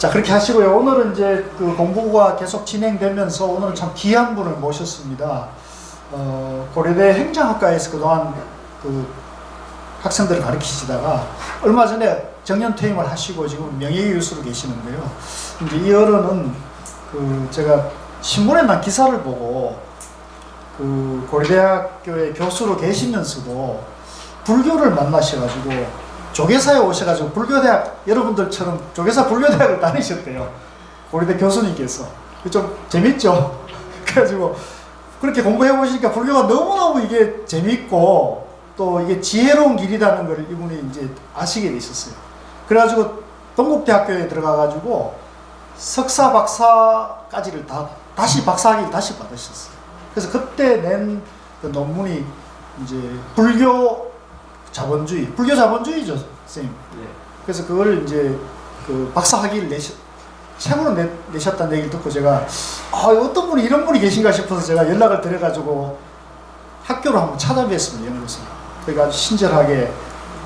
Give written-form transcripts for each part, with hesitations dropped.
자, 그렇게 하시고요. 오늘은 이제 그 공부가 계속 진행되면서 오늘은 참 귀한 분을 모셨습니다. 고려대 행정학과에서 그동안 그 학생들을 가르치시다가 얼마 전에 정년 퇴임을 하시고 지금 명예교수로 계시는데요. 이제 이 어른은 그 제가 신문에 난 기사를 보고 그 고려대학교의 교수로 계시면서도 불교를 만나셔가지고 조계사에 오셔가지고 불교대학 여러분들처럼 조계사 불교대학을 다니셨대요. 고려대 교수님께서. 좀 재밌죠? 그래가지고 그렇게 공부해 보시니까 불교가 너무너무 이게 재밌고 또 이게 지혜로운 길이라는 걸 이분이 이제 아시게 되셨어요. 그래가지고 동국대학교에 들어가가지고 석사 박사까지를 다시 박사학위를 다시 받으셨어요. 그래서 그때 낸 그 논문이 이제 불교 자본주의죠, 선생님. 네. 그래서 그걸 이제 그 박사학위를 책으로 내셨다는 얘기를 듣고 제가 어떤 분이 이런 분이 계신가 싶어서 제가 연락을 드려가지고 학교로 한번 찾아뵀습니다, 연구소. 그러니까 아주 친절하게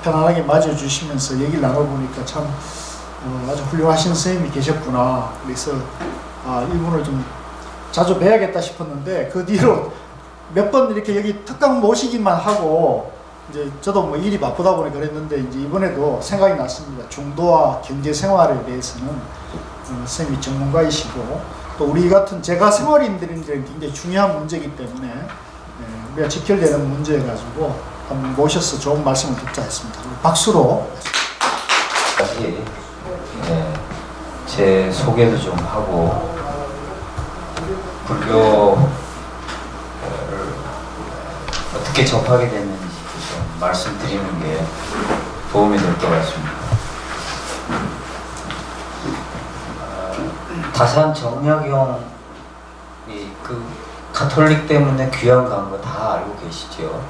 편안하게 맞아주시면서 얘기를 나눠보니까 참 아주 훌륭하신 선생님이 계셨구나. 그래서 이분을 좀 자주 뵈야겠다 싶었는데 그 뒤로 몇 번 이렇게 여기 특강 모시기만 하고 이제 저도 뭐 일이 바쁘다 보니 그랬는데 이제 이번에도 생각이 났습니다. 중도와 경제 생활에 대해서는 선생님이 전문가이시고 또 우리 같은 제가 생활인들인데 굉장히 중요한 문제이기 때문에 우리가 직결되는 문제여 가지고 한번 모셔서 좋은 말씀을 듣자 했습니다. 박수로. 다시 제 소개도 좀 하고 불교를 어떻게 접하게 됐는지 좀 말씀드리는 게 도움이 될 것 같습니다. 다산 정약용이 그 가톨릭 때문에 귀양 간 거 다 알고 계시죠?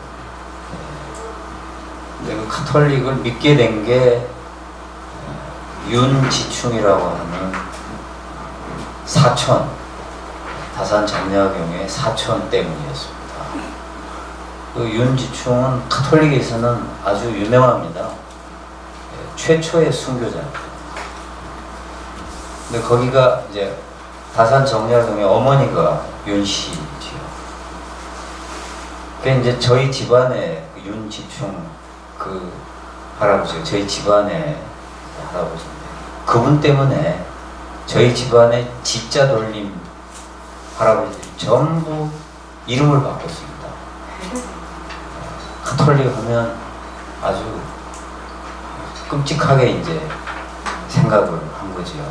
근데 그 가톨릭을 믿게 된 게 윤지충이라고 하는 사촌, 다산 정약용의 사촌 때문이었습니다. 그 윤지충은 가톨릭에서는 아주 유명합니다. 최초의 순교자입니다. 근데 거기가 이제 다산 정약용의 어머니가 윤씨지요. 그 이제 저희 집안에 그 윤지충 그 할아버지가 저희 집안의 할아버지인데 그분 때문에 저희 집안의 지자 돌림 할아버지들이 전부 이름을 바꿨습니다. 가톨릭 하면 아주 끔찍하게 이제 생각을 한 거지요.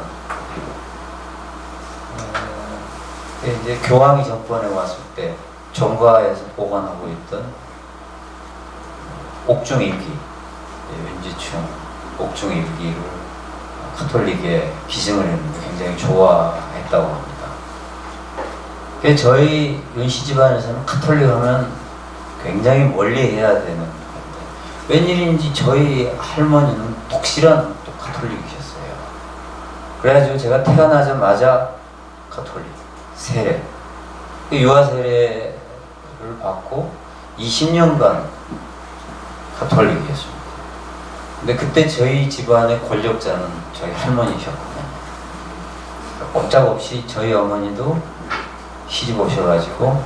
이제 교황이 전번에 왔을 때 정가에서 보관하고 있던 옥중일기, 윤지충 옥중일기를 가톨릭에 기증을 했는데 굉장히 좋아했다고 합니다. 저희 윤씨 집안에서는 가톨릭 하면 굉장히 멀리 해야 되는 건데 웬일인지 저희 할머니는 독실한 또 가톨릭이셨어요. 그래가지고 제가 태어나자마자 가톨릭 세례, 유아 세례를 받고 20년간 가톨릭이었습니다. 근데 그때 저희 집안의 권력자는 저희 할머니셨거든요. 꼼짝없이 저희 어머니도 시집 오셔가지고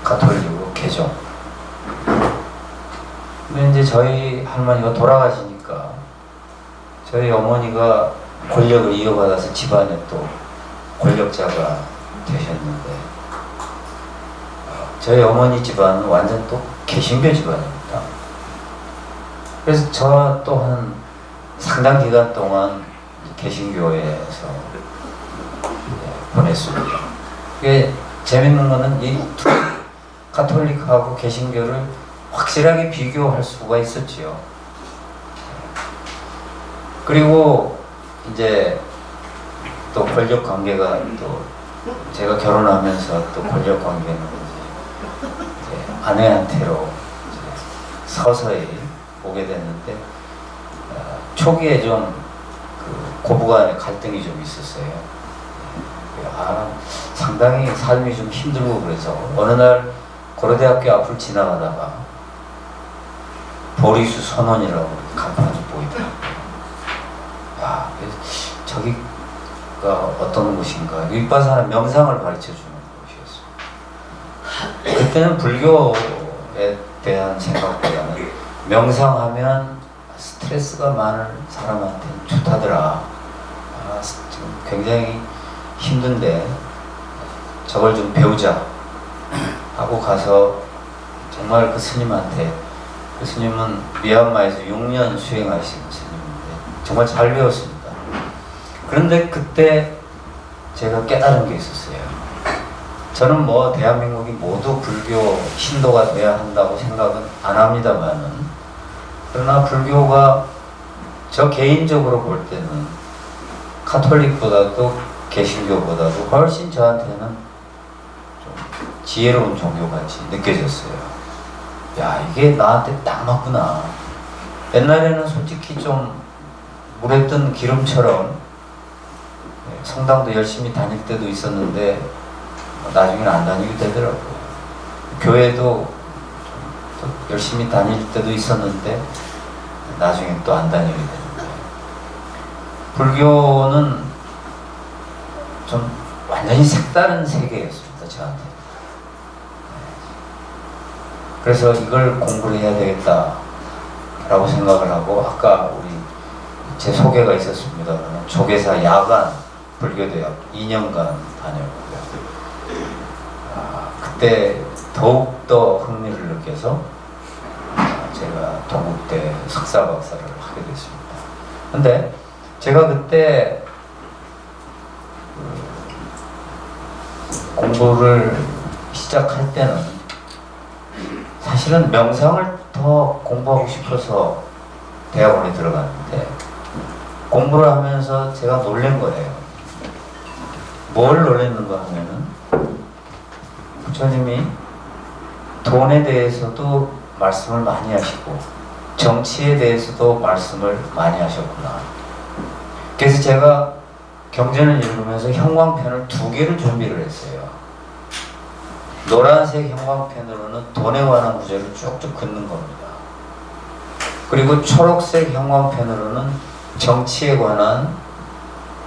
가톨릭으로 개종. 근데 이제 저희 할머니가 돌아가시니까 저희 어머니가 권력을 이어받아서 집안에 또 권력자가 되셨는데 저희 어머니 집안은 완전 또 개신교 집안입니다. 그래서 저 또한 상당 기간 동안 개신교에서 보냈습니다. 이게 재밌는 거는 이 가톨릭하고 개신교를 확실하게 비교할 수가 있었지요. 그리고 이제 또 권력 관계가 또 제가 결혼하면서 또 권력 관계는 이제 아내한테로 이제 서서히 오게 됐는데 초기에 좀 그 고부간의 갈등이 좀 있었어요. 상당히 삶이 좀 힘들고 그래서 어느 날 고려대학교 앞을 지나가다가 보리수 선원이라고 간판이 보이더라고요. 저기 어떤 곳인가? 윗바사는 명상을 가르쳐 주는 곳이었어요. 그때는 불교에 대한 생각보다는 명상하면 스트레스가 많은 사람한테는 좋다더라. 지금 굉장히 힘든데 저걸 좀 배우자 하고 가서 정말 그 스님한테, 그 스님은 미얀마에서 6년 수행하신 스님인데 정말 잘 배웠습니다. 그런데 그때 제가 깨달은 게 있었어요. 저는 뭐 대한민국이 모두 불교 신도가 돼야 한다고 생각은 안 합니다만은, 그러나 불교가 저 개인적으로 볼 때는 카톨릭보다도 개신교보다도 훨씬 저한테는 좀 지혜로운 종교같이 느껴졌어요. 야, 이게 나한테 딱 맞구나. 옛날에는 솔직히 좀 물에 뜬 기름처럼 성당도 열심히 다닐 때도 있었는데 나중에는 안 다니게 되더라고요. 교회도 또 열심히 다닐 때도 있었는데 나중에 또 안 다니게 되는 거예요. 불교는 좀 완전히 색다른 세계였습니다, 저한테. 그래서 이걸 공부를 해야 되겠다라고 생각을 하고, 아까 우리 제 소개가 있었습니다만 조계사 야간 불교대학 2년간 다녔고요. 그때 더욱더 흥미를 느껴서 제가 동국대 석사 박사를 하게 됐습니다. 근데 제가 그때 공부를 시작할 때는 사실은 명상을 더 공부하고 싶어서 대학원에 들어갔는데, 공부를 하면서 제가 놀란 거예요. 뭘 놀랐는가 하면은 부처님이 돈에 대해서도 말씀을 많이 하시고 정치에 대해서도 말씀을 많이 하셨구나. 그래서 제가 경전을 읽으면서 형광펜을 2개를 준비를 했어요. 노란색 형광펜으로는 돈에 관한 구절을 쭉쭉 긋는 겁니다. 그리고 초록색 형광펜으로는 정치에 관한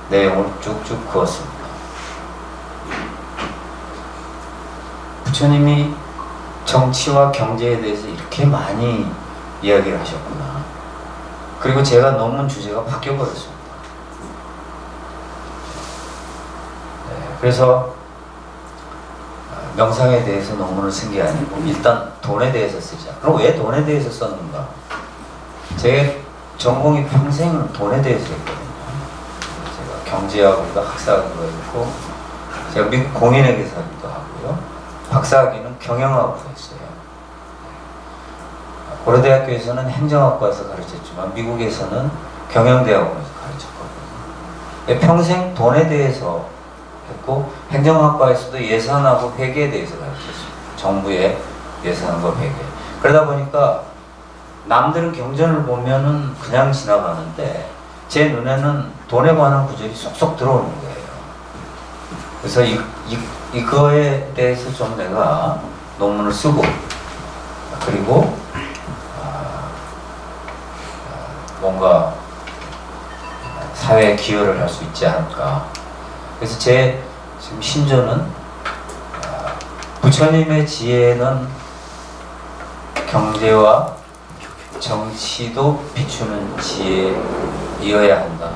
내용을 쭉쭉 그었습니다. 부처님이 정치와 경제에 대해서 이렇게 많이 이야기를 하셨구나. 그리고 제가 논문 주제가 바뀌어버렸습니다. 그래서 명상에 대해서 논문을 쓴 게 아니고 일단 돈에 대해서 쓰자. 그럼 왜 돈에 대해서 썼는가? 제 전공이 평생 돈에 대해서 했거든요. 제가 경제학으로 학사학위가 있고, 제가 미국 공인회계사기도 하고요. 박사학위는 경영학으로 했어요. 고려대학교에서는 행정학과에서 가르쳤지만 미국에서는 경영대학원에서 가르쳤거든요. 평생 돈에 대해서 했고, 행정학과에서도 예산하고 회계에 대해서 가르쳤습니다. 정부의 예산과 회계. 그러다 보니까 남들은 경전을 보면은 그냥 지나가는데 제 눈에는 돈에 관한 구절이 쏙쏙 들어오는 거예요. 그래서 이거에 대해서 좀 내가 논문을 쓰고, 그리고 뭔가 사회에 기여를 할 수 있지 않을까. 그래서 제 지금 신조는 부처님의 지혜는 경제와 정치도 비추는 지혜이어야 한다.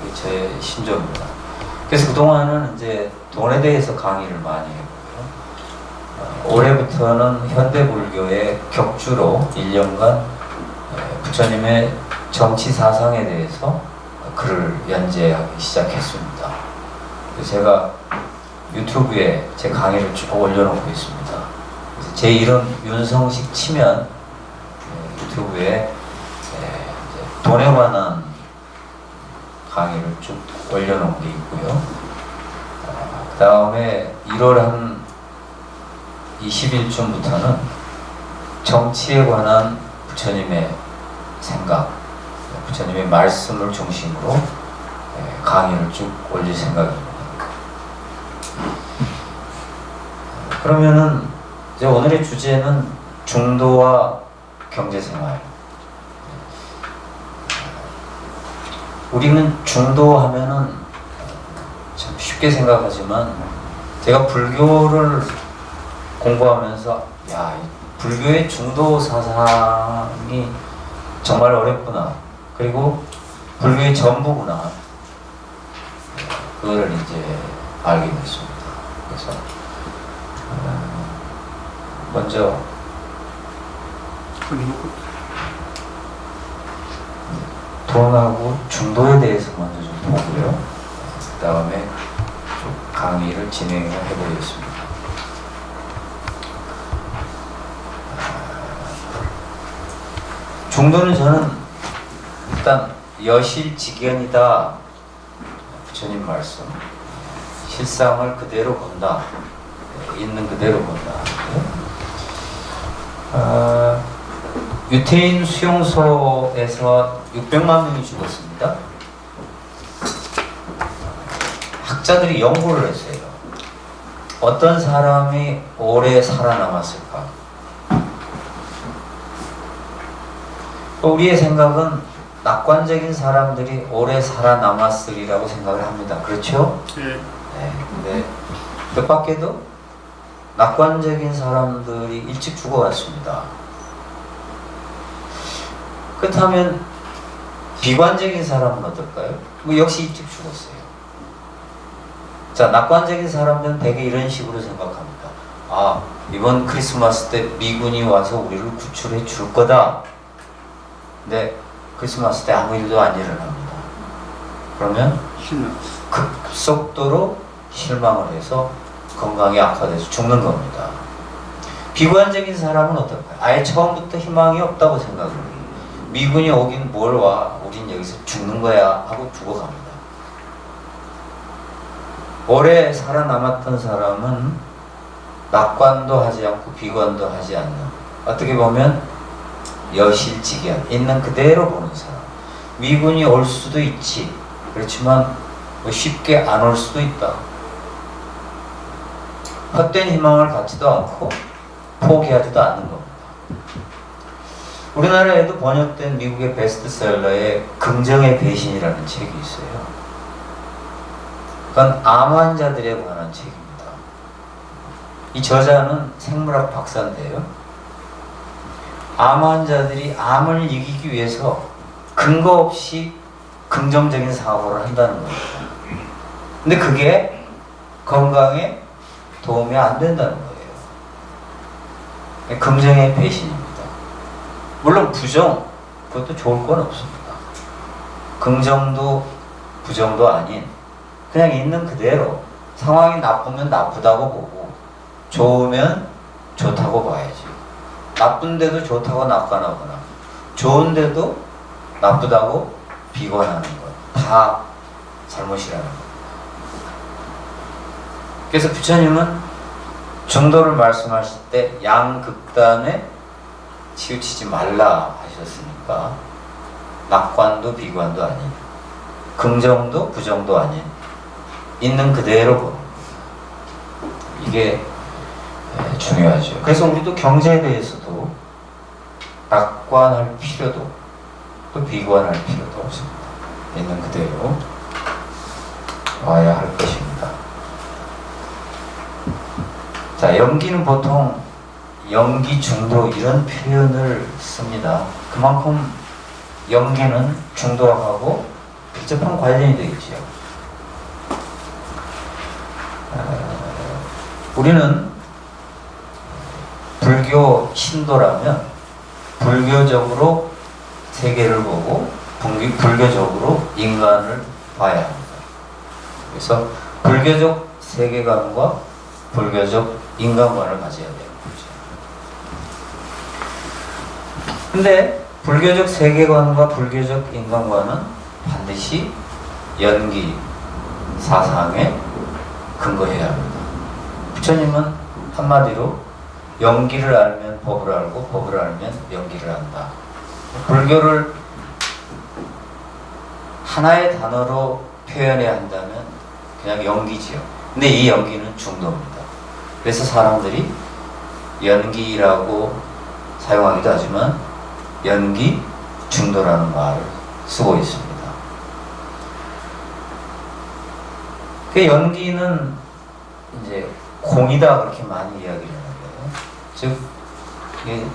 이게 제 신조입니다. 그래서 그동안은 이제 돈에 대해서 강의를 많이 했고요. 올해부터는 현대불교의 격주로 1년간 부처님의 정치 사상에 대해서 글을 연재하기 시작했습니다. 그래서 제가 유튜브에 제 강의를 쭉 올려놓고 있습니다. 그래서 제 이름 윤성식 치면 유튜브에 돈에 관한 강의를 쭉 올려놓은 게 있고요. 그 다음에 1월 한 20일쯤부터는 정치에 관한 부처님의 생각, 부처님의 말씀을 중심으로 강의를 쭉 올릴 생각입니다. 그러면은 이제 오늘의 주제는 중도와 경제생활. 우리는 중도 하면은 참 쉽게 생각하지만 제가 불교를 공부하면서 야, 이 불교의 중도 사상이 정말 어렵구나. 그리고 불교의 전부구나. 그거를 이제 알게 됐습니다. 그래서 먼저 돈하고 중도에 대해서 먼저 좀 보고요. 그 다음에 좀 강의를 진행을 해보겠습니다. 중도는 저는 일단 여실직연이다. 부처님 말씀. 실상을 그대로 본다. 있는 그대로 본다. 유태인 수용소에서 600만 명이 죽었습니다. 학자들이 연구를 했어요. 어떤 사람이 오래 살아남았을까? 우리의 생각은 낙관적인 사람들이 오래 살아남았으리라고 생각을 합니다. 그렇죠? 네. 근데 뜻밖에도 낙관적인 사람들이 일찍 죽어갔습니다. 그렇다면 비관적인 사람은 어떨까요? 뭐 역시 일찍 죽었어요. 자, 낙관적인 사람들은 대개 이런 식으로 생각합니다. 아, 이번 크리스마스 때 미군이 와서 우리를 구출해 줄 거다. 근데 크리스마스 때 아무 일도 안 일어납니다. 그러면 급속도로 실망을 해서 건강이 악화돼서 죽는 겁니다. 비관적인 사람은 어떨까요? 아예 처음부터 희망이 없다고 생각을 해요. 미군이 오긴 뭘 와, 우린 여기서 죽는 거야 하고 죽어갑니다. 오래 살아남았던 사람은 낙관도 하지 않고 비관도 하지 않는, 어떻게 보면 여실직연, 있는 그대로 보는 사람. 미군이 올 수도 있지. 그렇지만 뭐 쉽게 안 올 수도 있다. 헛된 희망을 갖지도 않고 포기하지도 않는 겁니다. 우리나라에도 번역된 미국의 베스트셀러에 긍정의 배신이라는 책이 있어요. 그건 암 환자들에 관한 책입니다. 이 저자는 생물학 박사인데요. 암 환자들이 암을 이기기 위해서 근거 없이 긍정적인 사고를 한다는 겁니다. 근데 그게 건강에 도움이 안 된다는 거예요. 긍정의 배신입니다. 물론 부정, 그것도 좋을 건 없습니다. 긍정도 부정도 아닌 그냥 있는 그대로 상황이 나쁘면 나쁘다고 보고 좋으면 좋다고 봐야지. 나쁜데도 좋다고 낙관하거나 좋은데도 나쁘다고 비관하는 것 다 잘못이라는 겁니다. 그래서 부처님은 중도를 말씀하실 때 양극단에 치우치지 말라 하셨으니까 낙관도 비관도 아닌 긍정도 부정도 아닌 있는 그대로 보는 이게 중요하죠. 그래서 우리도 경제에 대해서도 낙관할 필요도 또 비관할 필요도 없습니다. 있는 그대로 와야 할 것입니다. 자, 연기는 보통 연기 중도 이런 표현을 씁니다. 그만큼 연기는 중도하고 밀접한 관련이 되겠지요. 우리는 불교 신도라면 불교적으로 세계를 보고 불교적으로 인간을 봐야 합니다. 그래서 불교적 세계관과 불교적 인간관을 가져야 돼요. 근데 불교적 세계관과 불교적 인간관은 반드시 연기 사상에 근거해야 합니다. 부처님은 한마디로 연기를 알면 법을 알고 법을 알면 연기를 안다. 불교를 하나의 단어로 표현해야 한다면 그냥 연기지요. 근데 이 연기는 중도입니다. 그래서 사람들이 연기라고 사용하기도 하지만 연기 중도라는 말을 쓰고 있습니다. 그 연기는 이제 공이다 그렇게 많이 이야기를 하는데요. 즉 이게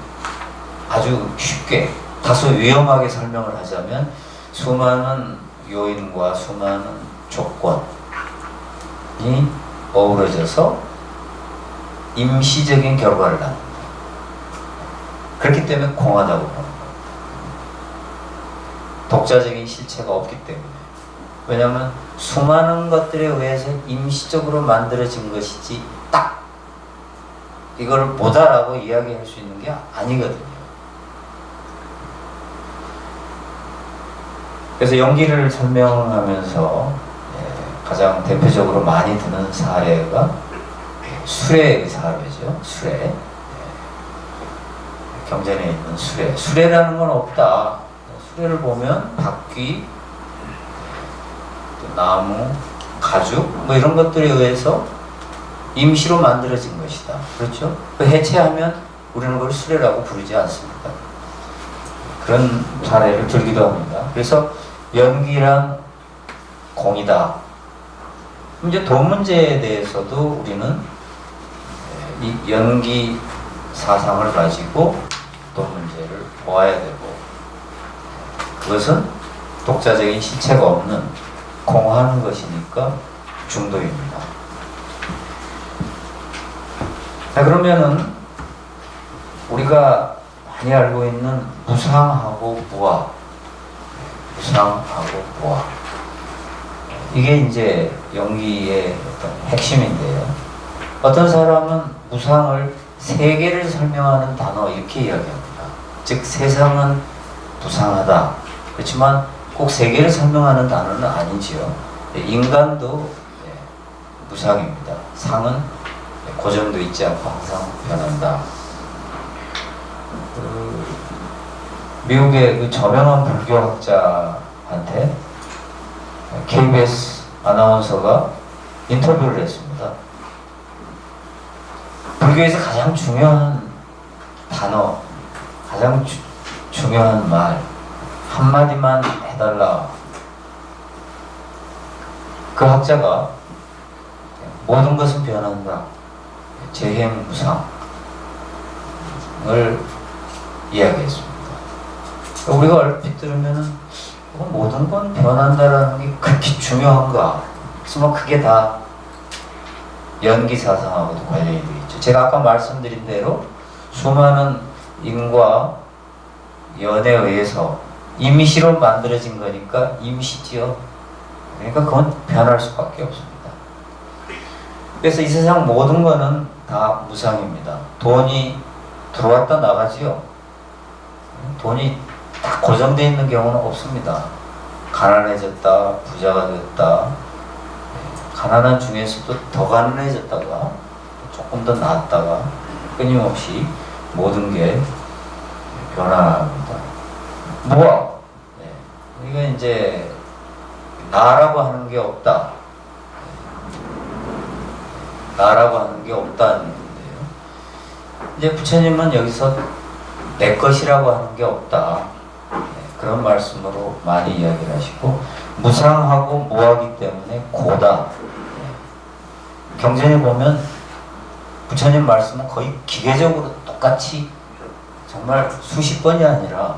아주 쉽게 다소 위험하게 설명을 하자면 수많은 요인과 수많은 조건이 어우러져서 임시적인 결과를 낳는다. 그렇기 때문에 공하다고 보는 거예요. 독자적인 실체가 없기 때문에. 왜냐하면 수많은 것들에 의해서 임시적으로 만들어진 것이지 딱 이걸 보다라고 이야기할 수 있는 게 아니거든요. 그래서 연기를 설명하면서 가장 대표적으로 많이 드는 사례가 수레의 사례죠. 수레. 경전에 있는 수레. 수레라는 건 없다. 수레를 보면 바퀴, 또 나무, 가죽 뭐 이런 것들에 의해서 임시로 만들어진 것이다. 그렇죠? 그 해체하면 우리는 그걸 수레라고 부르지 않습니다. 그런 사례를 들기도 합니다. 그래서 연기란 공이다. 이제 돈 문제에 대해서도 우리는 이 연기 사상을 가지고 돈 문제를 보아야 되고, 그것은 독자적인 실체가 없는 공하는 것이니까 중도입니다. 자, 그러면은 우리가 많이 알고 있는 무상하고 무아, 무상하고 무아, 이게 이제 연기의 어떤 핵심인데요. 어떤 사람은 무상을 세계를 설명하는 단어 이렇게 이야기합니다. 즉 세상은 무상하다. 그렇지만 꼭 세계를 설명하는 단어는 아니지요. 인간도 무상입니다. 상은 고정도 있지 않고 항상 변한다. 미국의 그 저명한 불교학자한테 KBS 아나운서가 인터뷰를 했습니다. 불교에서 가장 중요한 단어, 가장 중요한 말 한마디만 해달라. 그 학자가 모든 것은 변한다, 재행무상을 이야기했습니다. 우리가 얼핏 들으면은 모든 건 변한다라는 게 그렇게 중요한가? 그래서 그게 다 연기 사상하고도 관련이 되어 있죠. 제가 아까 말씀드린 대로 수많은 인과 연에 의해서 임시로 만들어진 거니까 임시지요. 그러니까 그건 변할 수밖에 없습니다. 그래서 이 세상 모든 거는 다 무상입니다. 돈이 들어왔다 나가지요. 돈이 다 고정되어 있는 경우는 없습니다. 가난해졌다, 부자가 됐다, 가난한 중에서도 더 가난해졌다가 조금 더 나았다가 끊임없이 모든 게 변화합니다. 무아, 이거 이제 나라고 하는 게 없다, 나라고 하는 게 없다는 건데요. 이제 부처님은 여기서 내 것이라고 하는 게 없다, 그런 말씀으로 많이 이야기를 하시고, 무상하고 무하기 때문에 고다. 경전에 보면 부처님 말씀은 거의 기계적으로 똑같이 정말 수십 번이 아니라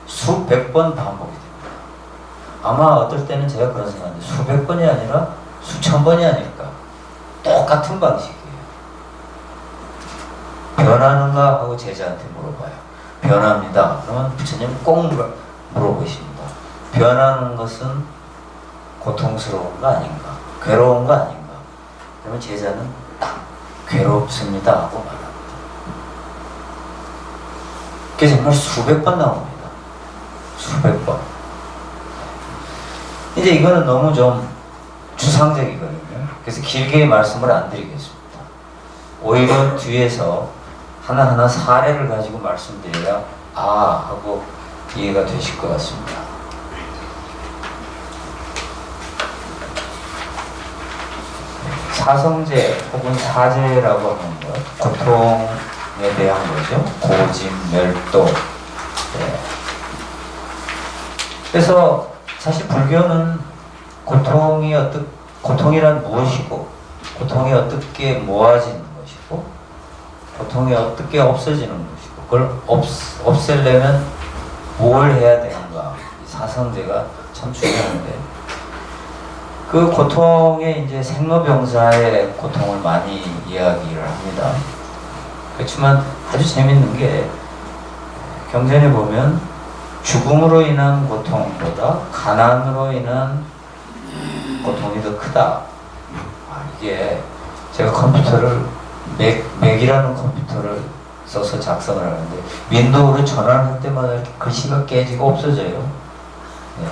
수백 번 반복이 됩니다. 아마 어떨 때는 제가 그런 생각인데 수백 번이 아니라 수천 번이 아닐까. 똑같은 방식이에요. 변하는가 하고 제자한테 물어봐요. 변합니다. 그러면 부처님 꼭 물어보십니다. 변하는 것은 고통스러운 거 아닌가? 괴로운 거 아닌가? 그러면 제자는 딱 괴롭습니다 하고 말합니다. 그게 정말 수백 번 나옵니다. 수백 번. 이제 이거는 너무 좀 추상적이거든요. 그래서 길게 말씀을 안 드리겠습니다. 오히려 뒤에서 하나하나 사례를 가지고 말씀드려야 하고 이해가 되실 것 같습니다. 사성제 혹은 사제라고 하는 것, 고통에 대한 거죠. 고짐, 멸도. 그래서 사실 불교는 고통이 고통이란 무엇이고, 고통이 어떻게 모아지는 것이고, 고통이 어떻게 없어지는 것이고, 그걸 없애려면 뭘 해야 되는가, 이 사성제가 참 중요한데, 그 고통에 이제 생로병사의 고통을 많이 이야기를 합니다. 그렇지만 아주 재밌는 게, 경전에 보면 죽음으로 인한 고통보다 가난으로 인한 고통이 더 크다. 이게 제가 컴퓨터를 맥이라는 컴퓨터를 써서 작성을 하는데 윈도우로 전환할 때마다 이렇게 글씨가 깨지고 없어져요. 네.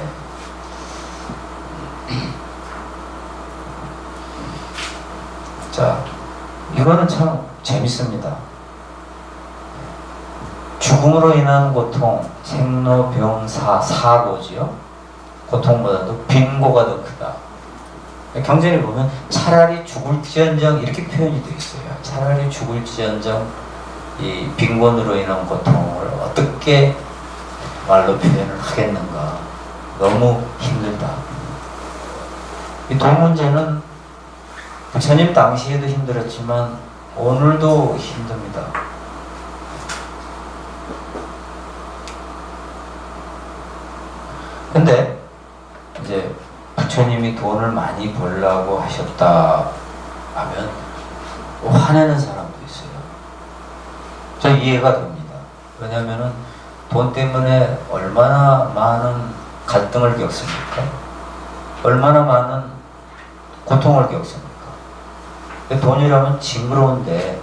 자, 이거는 참 재밌습니다. 죽음으로 인한 고통, 생로병사, 사고지요. 고통보다도 빈고가 더 크다. 경전에 보면 차라리 죽을지언정 이렇게 표현이 되어 있어요. 차라리 죽을지언정 이 빈곤으로 인한 고통을 어떻게 말로 표현을 하겠는가. 너무 힘들다. 이 돈 문제는 부처님 당시에도 힘들었지만 오늘도 힘듭니다. 근데 이제 부처님이 돈을 많이 벌라고 하셨다 하면 화내는 사람도 있어요. 저 이해가 됩니다. 왜냐면은 돈 때문에 얼마나 많은 갈등을 겪습니까? 얼마나 많은 고통을 겪습니까? 돈이라면 징그러운데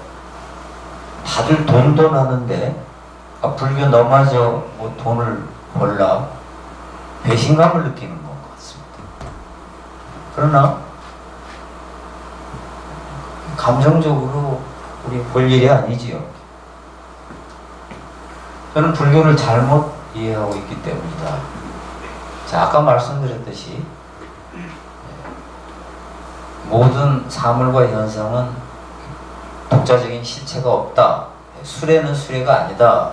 다들 돈 하는데 불교 너마저 뭐 돈을 벌라 배신감을 느끼는 것 같습니다. 그러나 감정적으로 우리 볼 일이 아니지요. 저는 불교를 잘못 이해하고 있기 때문이다. 자, 아까 말씀드렸듯이 모든 사물과 현상은 독자적인 실체가 없다. 수레는 수레가 아니다.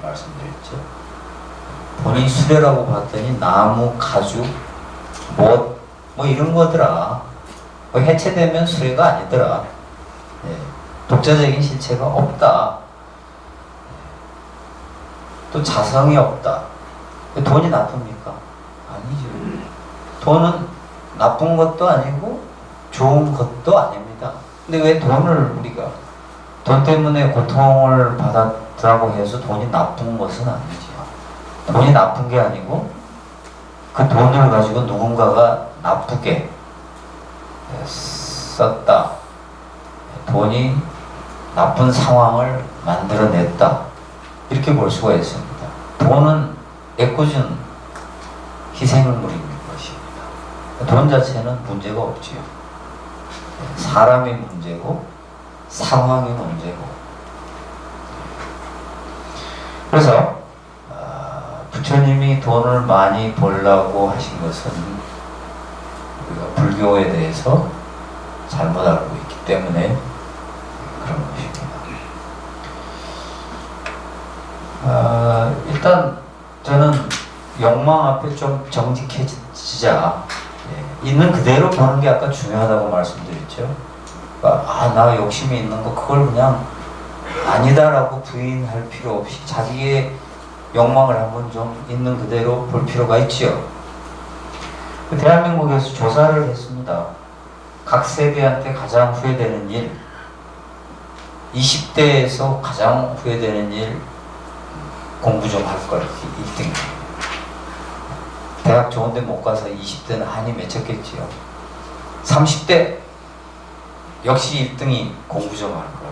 말씀드렸죠. 본인이 수레라고 봤더니 나무, 가죽, 뭐 이런 거더라. 해체되면 수레가 아니더라. 독자적인 실체가 없다. 또 자성이 없다. 돈이 나쁩니까? 아니죠. 돈은 나쁜 것도 아니고 좋은 것도 아닙니다. 근데 왜 돈을 우리가 돈 때문에 고통을 받았다고 해서 돈이 나쁜 것은 아니죠. 돈이 나쁜 게 아니고 그 돈을 가지고 누군가가 나쁘게 썼다. 돈이 나쁜 상황을 만들어냈다. 이렇게 볼 수가 있습니다. 돈은 애꿎은 희생물인 것입니다. 돈 자체는 문제가 없지요. 사람이 문제고 상황이 문제고. 그래서 부처님이 돈을 많이 벌라고 하신 것은 우리가 불교에 대해서 잘못 알고 있기 때문에 그런 것입니다. 일단 저는 욕망 앞에 좀 정직해지자. 있는 그대로 보는 게 아까 중요하다고 말씀드렸죠. 나 욕심이 있는 거 그걸 그냥 아니다라고 부인할 필요 없이 자기의 욕망을 한번 좀 있는 그대로 볼 필요가 있지요. 대한민국에서 조사를 했습니다. 각 세대한테 가장 후회되는 일, 20대에서 가장 후회되는 일, 공부 좀 할 걸 1등. 대학 좋은데 못 가서 20대는 한이 맺혔겠지요. 30대 역시 1등이 공부 좀 할 걸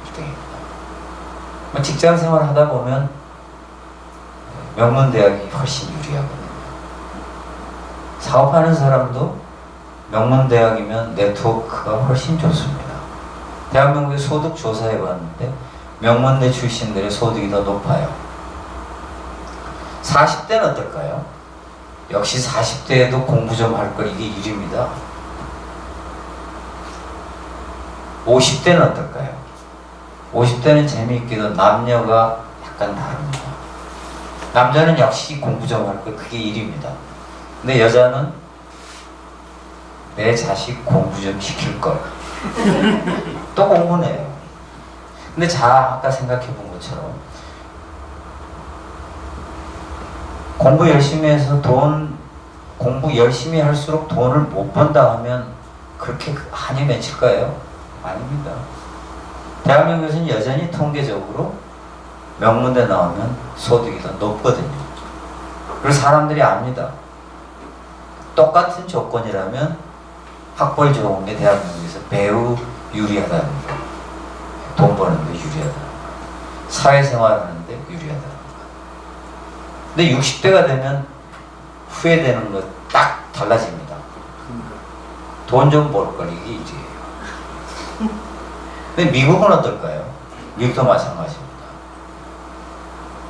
1등입니다. 직장 생활 하다 보면 명문대학이 훨씬 유리하거든요. 사업하는 사람도 명문대학이면 네트워크가 훨씬 좋습니다. 대한민국의 소득 조사해 봤는데 명문대 출신들의 소득이 더 높아요. 40대는 어떨까요? 역시 40대에도 공부 좀 할 걸 이게 일입니다. 50대는 어떨까요? 50대는 재미있게도 남녀가 약간 다릅니다. 남자는 역시 공부 좀 할 걸 그게 일입니다. 근데 여자는 내 자식 공부 좀 시킬 걸. 또 공부네요. 근데 아까 생각해 본 것처럼 공부 열심히 해서 공부 열심히 할수록 돈을 못 번다 하면 그렇게 한이 맺힐까요? 아닙니다. 대한민국에서는 여전히 통계적으로 명문대 나오면 소득이 더 높거든요. 그래서 사람들이 압니다. 똑같은 조건이라면 학벌 좋은 게 대한민국에서 매우 유리하다는 거. 돈 버는 데 유리하다는 거. 사회생활 하는 데 유리하다는 거. 근데 60대가 되면 후회되는 거 딱 달라집니다. 돈 좀 벌 걸, 이게 일이에요. 근데 미국은 어떨까요? 미국도 마찬가지입니다.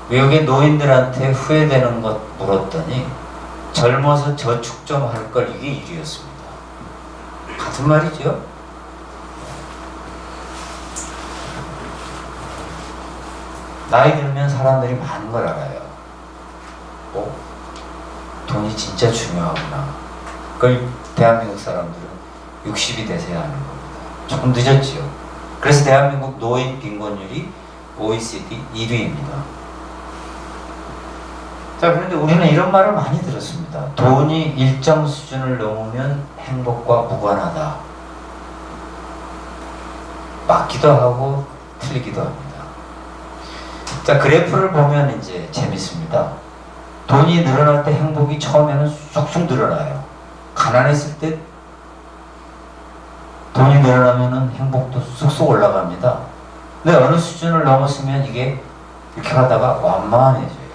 미국의 노인들한테 후회되는 것 물었더니 젊어서 저축 좀 할 걸, 이게 일이었습니다. 같은 말이죠. 나이 들면 사람들이 많은 걸 알아요. 돈이 진짜 중요하구나. 그걸 대한민국 사람들은 60이 돼서야 아는 겁니다. 조금 늦었지요. 그래서 대한민국 노인 빈곤율이 OECD 1위입니다. 자, 그런데 우리는 이런 말을 많이 들었습니다. 돈이 일정 수준을 넘으면 행복과 무관하다. 맞기도 하고 틀리기도 합니다. 자, 그래프를 보면 이제 재밌습니다. 돈이 늘어날 때 행복이 처음에는 쑥쑥 늘어나요. 가난했을 때 돈이 늘어나면 행복도 쑥쑥 올라갑니다. 근데 어느 수준을 넘었으면 이게 이렇게 하다가 완만해져요.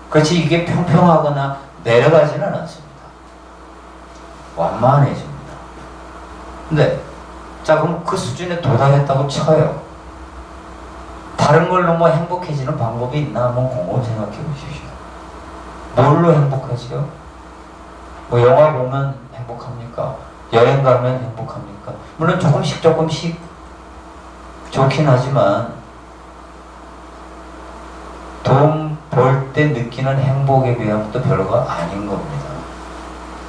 그렇지, 이게 평평하거나 내려가지는 않습니다. 완만해집니다. 근데 자, 그럼 그 수준에 도달했다고 쳐요. 다른 걸로 뭐 행복해지는 방법이 있나 한번 곰곰이 생각해 보십시오. 뭘로 행복하지요? 뭐 영화 보면 행복합니까? 여행 가면 행복합니까? 물론 조금씩 좋긴 하지만 돈 벌 때 느끼는 행복에 비하면 또 별거 아닌 겁니다.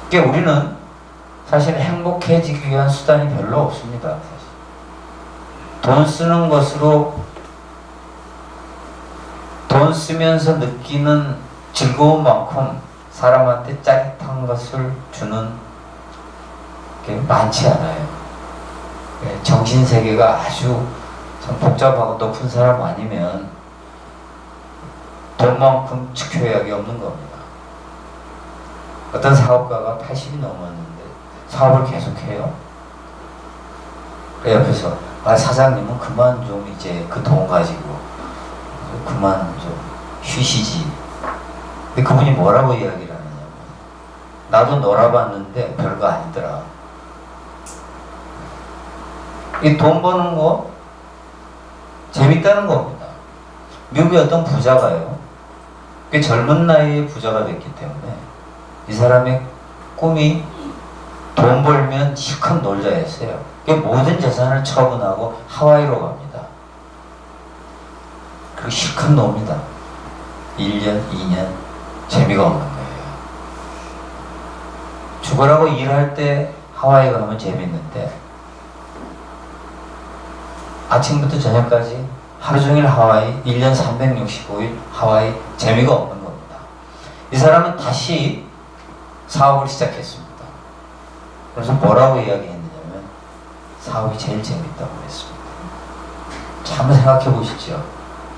그러니까 우리는 사실 행복해지기 위한 수단이 별로 없습니다. 사실. 돈 쓰는 것으로 돈 쓰면서 느끼는 즐거움만큼 사람한테 짜릿한 것을 주는 게 많지 않아요. 정신세계가 아주 참 복잡하고 높은 사람 아니면 돈만큼 측효약이 없는 겁니다. 어떤 사업가가 80이 넘었는데 사업을 계속해요. 그 옆에서 사장님은 그만 좀 이제 그 돈 가지고 그만 좀 쉬시지. 근데 그분이 뭐라고 이야기를 하느냐면 나도 놀아봤는데 별거 아니더라. 이 돈 버는 거 재밌다는 겁니다. 미국의 어떤 부자가요, 꽤 젊은 나이에 부자가 됐기 때문에 이 사람의 꿈이 돈 벌면 실컷 놀자였어요. 모든 재산을 처분하고 하와이로 갑니다. 그리고 실컷 놉니다. 1년, 2년 재미가 없는 거예요. 죽으라고 일할 때 하와이 가면 재밌는데 아침부터 저녁까지 하루 종일 하와이, 1년 365일 하와이, 재미가 없는 겁니다. 이 사람은 다시 사업을 시작했습니다. 그래서 뭐라고 이야기했느냐면 사업이 제일 재밌다고 했습니다. 참 생각해 보시죠.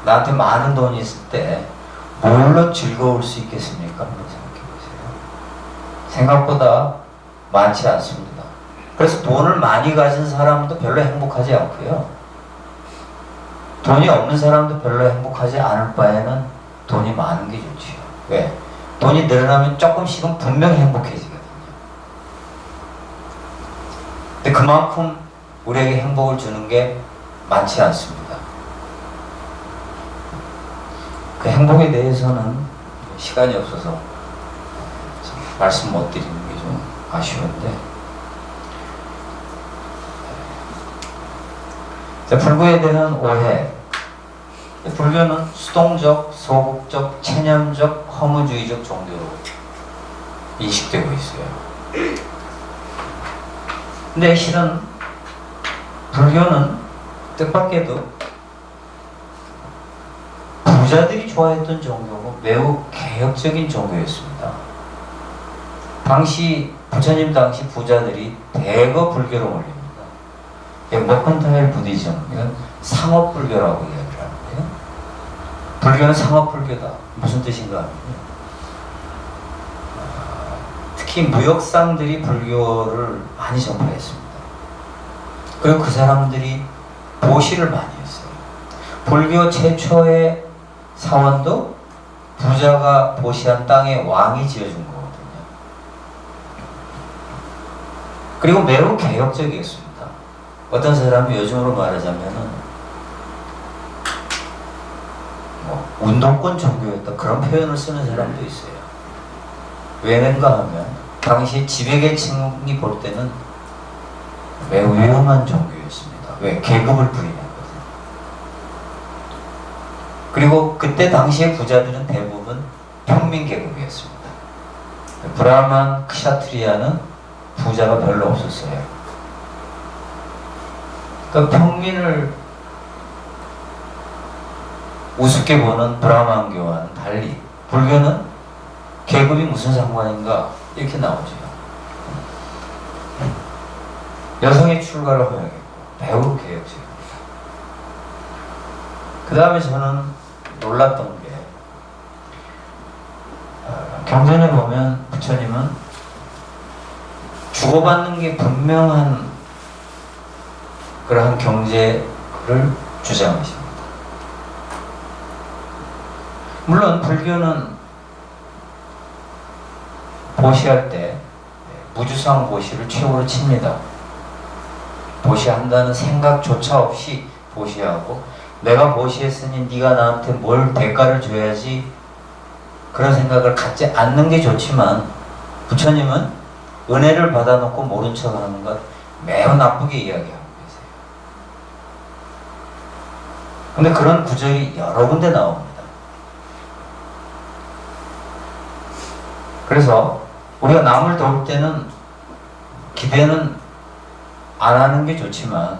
나한테 많은 돈이 있을 때 뭘로 즐거울 수 있겠습니까? 한번 생각해 보세요. 생각보다 많지 않습니다. 그래서 돈을 많이 가진 사람도 별로 행복하지 않고요. 돈이 없는 사람도 별로 행복하지 않을 바에는 돈이 많은 게 좋지요. 왜? 돈이 늘어나면 조금씩은 분명히 행복해지거든요. 근데 그만큼 우리에게 행복을 주는 게 많지 않습니다. 그 행복에 대해서는 시간이 없어서 말씀 못 드리는 게 좀 아쉬운데, 자, 불교에 대한 오해. 불교는 수동적, 소극적, 체념적, 허무주의적 종교로 인식되고 있어요. 근데 실은 불교는 뜻밖에도 부자들이 좋아했던 종교고 매우 개혁적인 종교였습니다. 당시 부처님 당시 부자들이 대거 불교로 몰립니다. 머컨타일 부디즘, 이건 상업불교라고 이야기를 하는데요. 불교는 상업불교다. 무슨 뜻인가 하면요. 특히 무역상들이 불교를 많이 전파했습니다. 그리고 그 사람들이 보시를 많이 했어요. 불교 최초의 사원도 부자가 보시한 땅에 왕이 지어준 거거든요. 그리고 매우 개혁적이었습니다. 어떤 사람이 요즘으로 말하자면은 운동권 종교였다 그런 표현을 쓰는 사람도 있어요. 왜는가 하면 당시 지배계층이 볼 때는 매우 위험한 종교였습니다. 왜? 계급을 부리거든요. 그리고 그때 당시의 부자들은 대부분 평민계급이었습니다. 브라만, 크샤트리아는 부자가 별로 없었어요. 그러니까 평민을 우습게 보는 브라만교와는 달리 불교는 계급이 무슨 상관인가 이렇게 나오죠. 여성의 출가를 허용했고 매우 개혁적입니다. 그 다음에 저는 놀랐던 게 경전에 보면 부처님은 주고받는 게 분명한 그러한 경제를 주장하십니다. 물론 불교는 보시할 때 무주상 보시를 최고로 칩니다. 보시한다는 생각조차 없이 보시하고 내가 보시했으니 네가 나한테 뭘 대가를 줘야지 그런 생각을 갖지 않는 게 좋지만 부처님은 은혜를 받아놓고 모른 척하는 것 매우 나쁘게 이야기하고 계세요. 근데 그런 구절이 여러 군데 나옵니다. 그래서 우리가 남을 도울 때는 기대는 안 하는 게 좋지만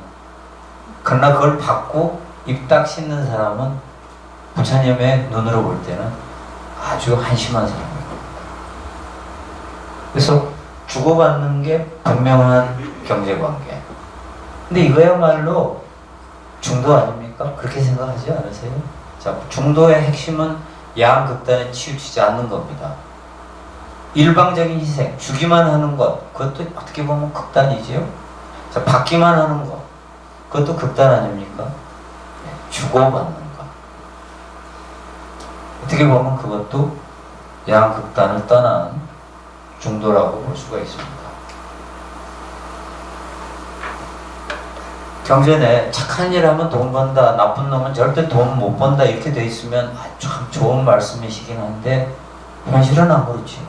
그러나 그걸 받고 입 딱 씻는 사람은 부처님의 눈으로 볼 때는 아주 한심한 사람인 겁니다. 그래서 주고받는 게 분명한 경제관계. 근데 이거야말로 중도 아닙니까? 그렇게 생각하지 않으세요? 자, 중도의 핵심은 양극단에 치우치지 않는 겁니다. 일방적인 희생, 주기만 하는 것, 그것도 어떻게 보면 극단이지요? 자, 받기만 하는 것, 그것도 극단 아닙니까? 주고받는 것. 어떻게 보면 그것도 양극단을 떠난 중도라고 볼 수가 있습니다. 경전에 착한 일 하면 돈 번다, 나쁜 놈은 절대 돈 못 번다 이렇게 돼 있으면 참 좋은 말씀이시긴 한데 현실은 안 그렇지요.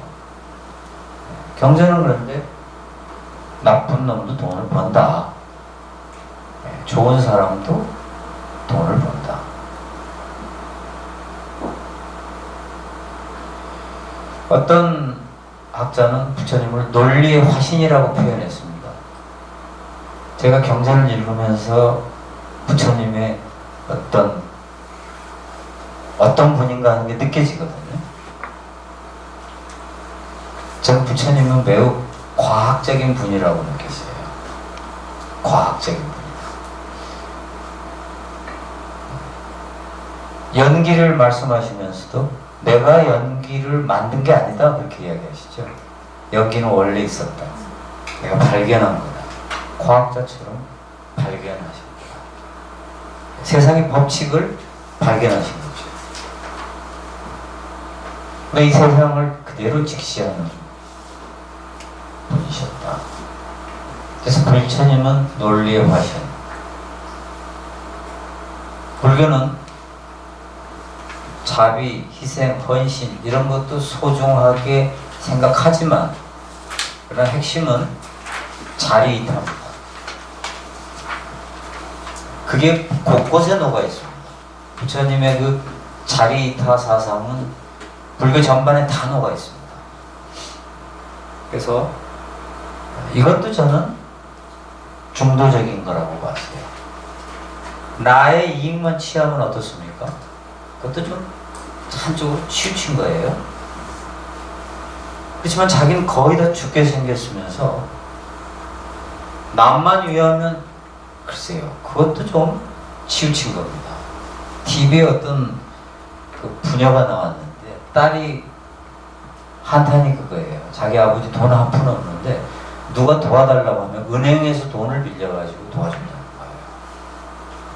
경전은 그런데 나쁜 놈도 돈을 번다. 좋은 사람도 돈을 번다. 어떤 학자는 부처님을 논리의 화신이라고 표현했습니다. 제가 경전을 읽으면서 부처님의 어떤 분인가 하는 게 느껴지거든요. 전 부처님은 매우 과학적인 분이라고 느꼈어요. 과학적인 분. 연기를 말씀하시면서도 내가 연기를 만든 게 아니다 그렇게 이야기하시죠. 연기는 원래 있었다. 내가 발견한 거다. 과학자처럼 발견하신 거다. 세상의 법칙을 발견하신 거죠. 그러니까 이 세상을 그대로 직시하는 분이셨다. 그래서 부처님은 논리의 화신. 불교는 자비, 희생, 헌신 이런 것도 소중하게 생각하지만 그러나 핵심은 자리이탈입니다. 그게 곳곳에 녹아 있습니다. 부처님의 그 자리이타 사상은 불교 전반에 다 녹아 있습니다. 그래서 이것도 저는 중도적인 거라고 봤어요. 나의 이익만 취하면 어떻습니까? 그것도 좀 한쪽으로 치우친 거예요. 그렇지만 자기는 거의 다 죽게 생겼으면서 남만 위하면 글쎄요, 그것도 좀 치우친 겁니다. TV에 어떤 그 부녀가 나왔는데 딸이 한탄이 그거예요. 자기 아버지 돈 한 푼 없는데 누가 도와달라고 하면 은행에서 돈을 빌려가지고 도와준다는 거예요.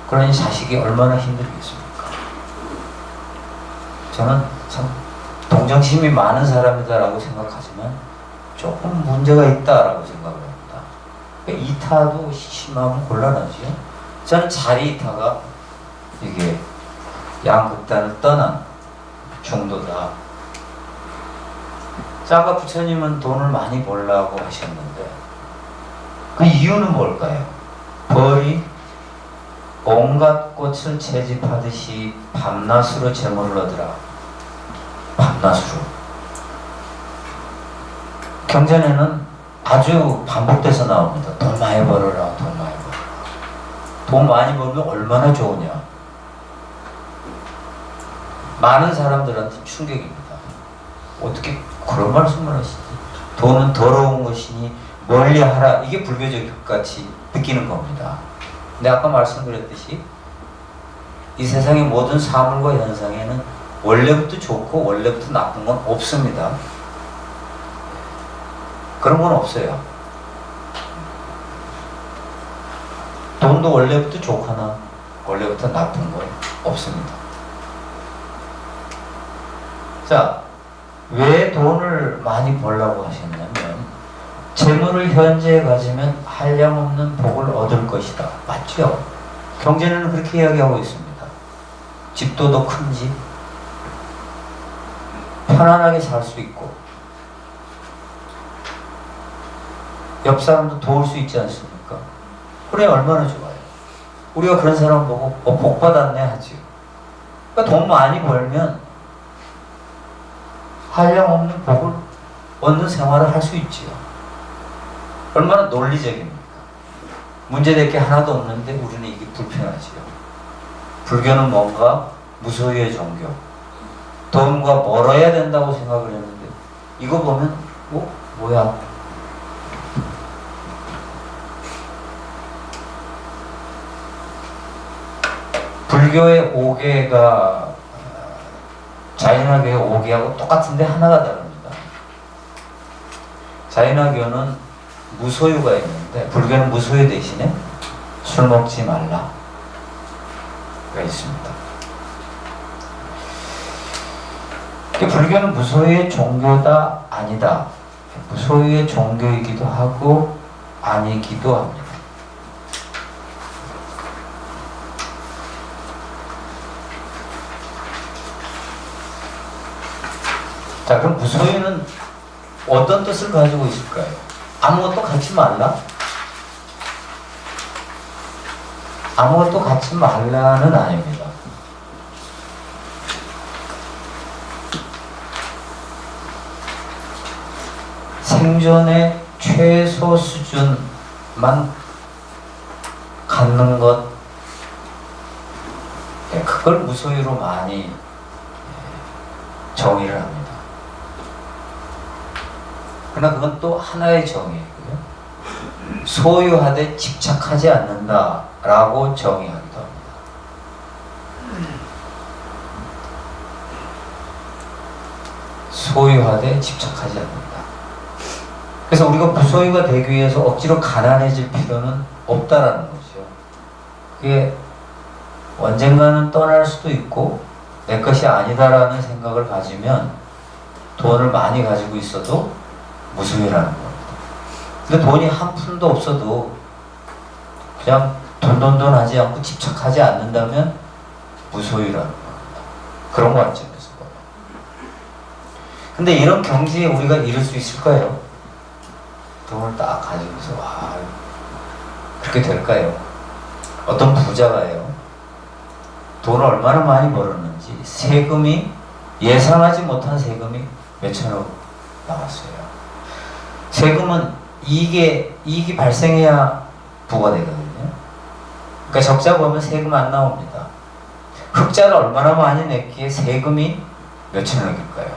그러니 자식이 얼마나 힘들겠습니까? 저는 참 동정심이 많은 사람이다라고 생각하지만 조금 문제가 있다라고 생각을 합니다. 이타도 심하면 곤란하지요. 저는 자리 이타가 이게 양극단을 떠난 중도다. 자, 아까 부처님은 돈을 많이 벌라고 하셨는데 그 이유는 뭘까요? 벌이 온갖 꽃을 채집하듯이 밤낮으로 재물을 얻으라. 밤낮으로. 경전에는 아주 반복돼서 나옵니다. 돈 많이 벌어라, 돈 많이 벌어라. 돈 많이 벌면 얼마나 좋으냐. 많은 사람들한테 충격입니다. 어떻게 그런 말씀을 하시지? 돈은 더러운 것이니 멀리하라. 이게 불교적 같이 느끼는 겁니다. 근데 아까 말씀드렸듯이 이 세상의 모든 사물과 현상에는 원래부터 좋고 원래부터 나쁜 건 없습니다. 그런 건 없어요. 돈도 원래부터 좋거나 원래부터 나쁜 건 없습니다. 자, 왜 돈을 많이 벌라고 하셨냐면 재물을 현재에 가지면 한량없는 복을 얻을 것이다. 맞죠? 경제는 그렇게 이야기하고 있습니다. 집도 더 큰 집, 편안하게 살 수 있고 옆 사람도 도울 수 있지 않습니까? 그래 얼마나 좋아요. 우리가 그런 사람 보고 복 받았네 하지요. 그러니까 돈 많이 벌면 한량없는 복을 얻는 생활을 할 수 있지요. 얼마나 논리적입니까? 문제될 게 하나도 없는데 우리는 이게 불편하지요. 불교는 뭔가 무소유의 종교, 돈과 멀어야 된다고 생각을 했는데 이거 보면 뭐야? 불교의 5개가 자연화교의 5개하고 똑같은데 하나가 다릅니다. 자연화교는 무소유가 있는데 불교는 무소유 대신에 술 먹지 말라가 있습니다. 불교는 무소유의 종교다 아니다. 무소유의 종교이기도 하고 아니기도 합니다. 자, 그럼 무소유는 어떤 뜻을 가지고 있을까요? 아무것도 갖지 말라? 아무것도 갖지 말라는 아닙니다. 생존의 최소 수준만 갖는 것, 그걸 무소유로 많이 정의를 합니다. 그러나 그건 또 하나의 정의이고요. 소유하되 집착하지 않는다라고 정의하기도 합니다. 소유하되 집착하지 않는다. 그래서 우리가 무소유가 되기 위해서 억지로 가난해질 필요는 없다라는 거죠. 그게 언젠가는 떠날 수도 있고 내 것이 아니다라는 생각을 가지면 돈을 많이 가지고 있어도 무소유라는 겁니다. 근데 돈이 한 푼도 없어도 그냥 돈 하지 않고 집착하지 않는다면 무소유라는 겁니다. 그런 관점에서 봐요. 근데 이런 경지에 우리가 이룰 수 있을까요? 돈을 딱 가지고서 그렇게 될까요? 어떤 부자가요, 돈을 얼마나 많이 벌었는지 세금이 예상하지 못한 세금이 몇천억 나왔어요. 세금은 이익이 발생해야 부과되거든요. 그러니까 적자 보면 세금 안 나옵니다. 흑자를 얼마나 많이 냈기에 세금이 몇천억일까요?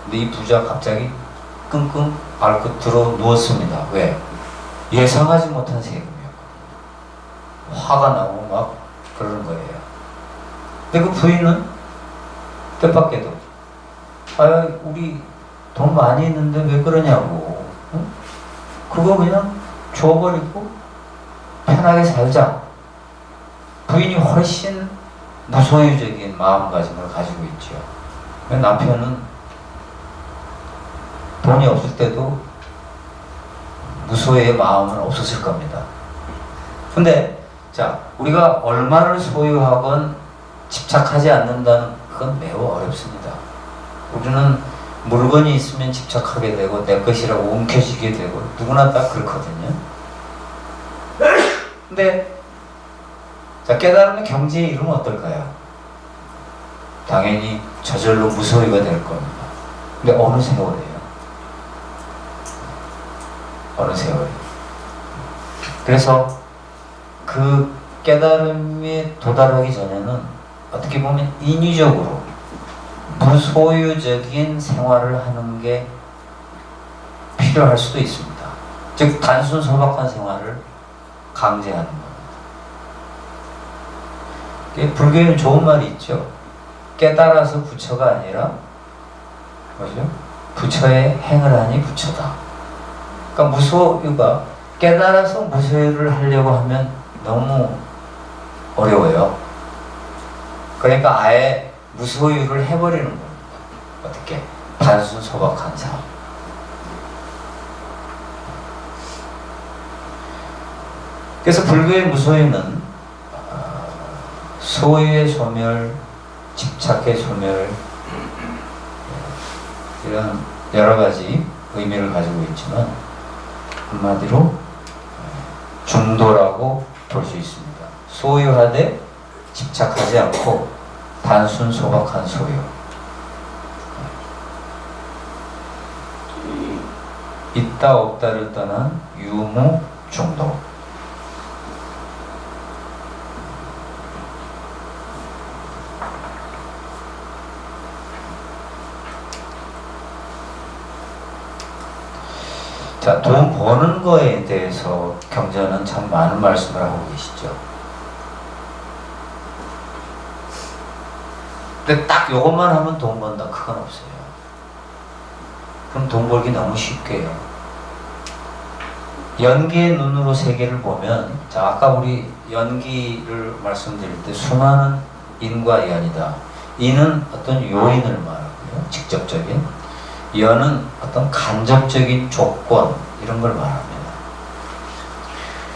근데 이 부자 갑자기 끙끙 앓고 들어 누웠습니다. 왜? 예상하지 못한 세금이었거든요. 화가 나고 막 그러는 거예요. 근데 그 부인은 뜻밖에도 아, 우리 돈 많이 있는데 왜 그러냐고. 응? 그거 그냥 줘버리고 편하게 살자. 부인이 훨씬 무소유적인 마음가짐을 가지고 있죠. 남편은 돈이 없을 때도 무소유의 마음은 없었을 겁니다. 근데 자, 우리가 얼마를 소유하건 집착하지 않는다는 그건 매우 어렵습니다. 우리는 물건이 있으면 집착하게 되고 내 것이라고 움켜쥐게 되고 누구나 다 그렇거든요. 근데 자, 깨달으면 경제의 이름은 어떨까요? 당연히 저절로 무소유가 될 겁니다. 근데 어느 세월이에요? 어느 세월이에요? 그래서 그 깨달음에 도달하기 전에는 어떻게 보면 인위적으로 무소유적인 생활을 하는 게 필요할 수도 있습니다. 즉 단순 소박한 생활을 강제하는 겁니다. 불교에는 좋은 말이 있죠. 깨달아서 부처가 아니라 뭐죠? 부처의 행을 하니 부처다. 그러니까 무소유가 깨달아서 무소유를 하려고 하면 너무 어려워요. 그러니까 아예 무소유를 해버리는 겁니다. 어떻게? 단순 소박한 삶. 그래서 불교의 무소유는 소유의 소멸, 집착의 소멸, 이런 여러 가지 의미를 가지고 있지만 한마디로 중도라고 볼 수 있습니다. 소유하되 집착하지 않고 단순 소박한 소유. 있다 없다를 떠난 유무 중도. 자, 돈 버는 거에 대해서 경전은 참 많은 말씀을 하고 계시죠. 근데 딱 요것만 하면 돈 번다 그건 없어요. 그럼 돈 벌기 너무 쉽게 해요. 연기의 눈으로 세계를 보면, 자, 아까 우리 연기를 말씀드릴 때 수많은 인과 연이다. 인은 어떤 요인을 말하고요, 직접적인. 연은 어떤 간접적인 조건, 이런 걸 말합니다.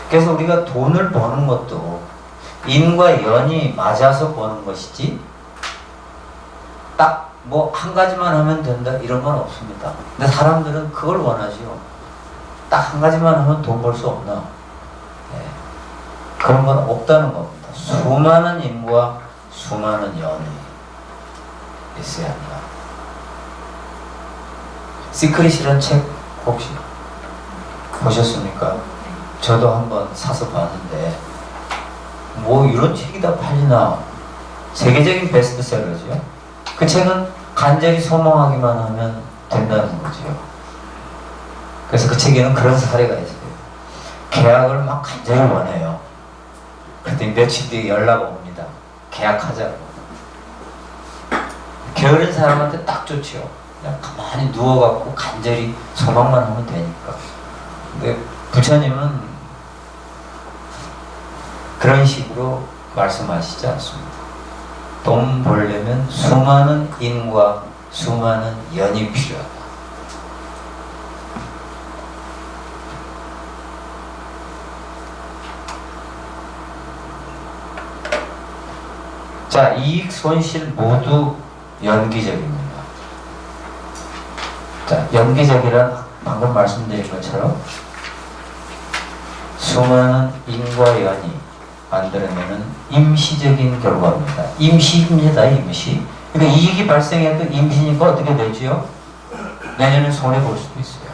그래서 우리가 돈을 버는 것도 인과 연이 맞아서 버는 것이지 딱 뭐 한 가지만 하면 된다 이런 건 없습니다. 근데 사람들은 그걸 원하지요. 딱 한 가지만 하면 돈 벌 수 없나? 네. 그런 건 없다는 겁니다. 수많은 인과 수많은 연이 있어야 한다. 시크릿이라는 책 혹시 보셨습니까? 저도 한번 사서 봤는데 뭐 이런 책이 다 팔리나. 세계적인 베스트셀러죠. 그 책은 간절히 소망하기만 하면 된다는 거죠. 그래서 그 책에는 그런 사례가 있어요. 계약을 막 간절히 원해요. 그랬더니 며칠 뒤에 연락 옵니다. 계약하자고. 게으른 사람한테 딱 좋죠. 그냥 가만히 누워갖고 간절히 소망만 하면 되니까. 근데 부처님은 그런 식으로 말씀하시지 않습니다. 돈 벌려면 수많은 인과 수많은 연이 필요하다. 자, 이익 손실 모두 연기적입니다. 자, 연기적이란 방금 말씀드린 것처럼 수많은 인과 연이 만들어내는 임시적인 결과입니다. 임시입니다, 임시. 그러니까 이익이 발생해도 임시니까 어떻게 되지요? 내년에 손해 볼 수도 있어요.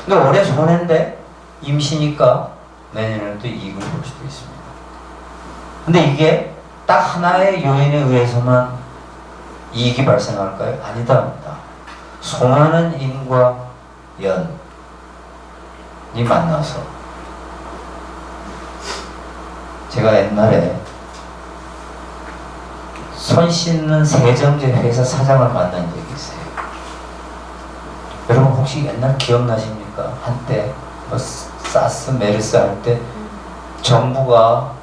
근데 올해 손해인데 임시니까 내년에는 또 이익을 볼 수도 있습니다. 근데 이게 딱 하나의 요인에 의해서만 이익이 발생할까요? 아니답니다. 수많은 인과 연이 만나서, 제가 옛날에 손 씻는 세정제 회사 사장을 만난 적이 있어요. 여러분 혹시 옛날 기억나십니까? 한때 뭐 사스, 메르스 할 때 정부가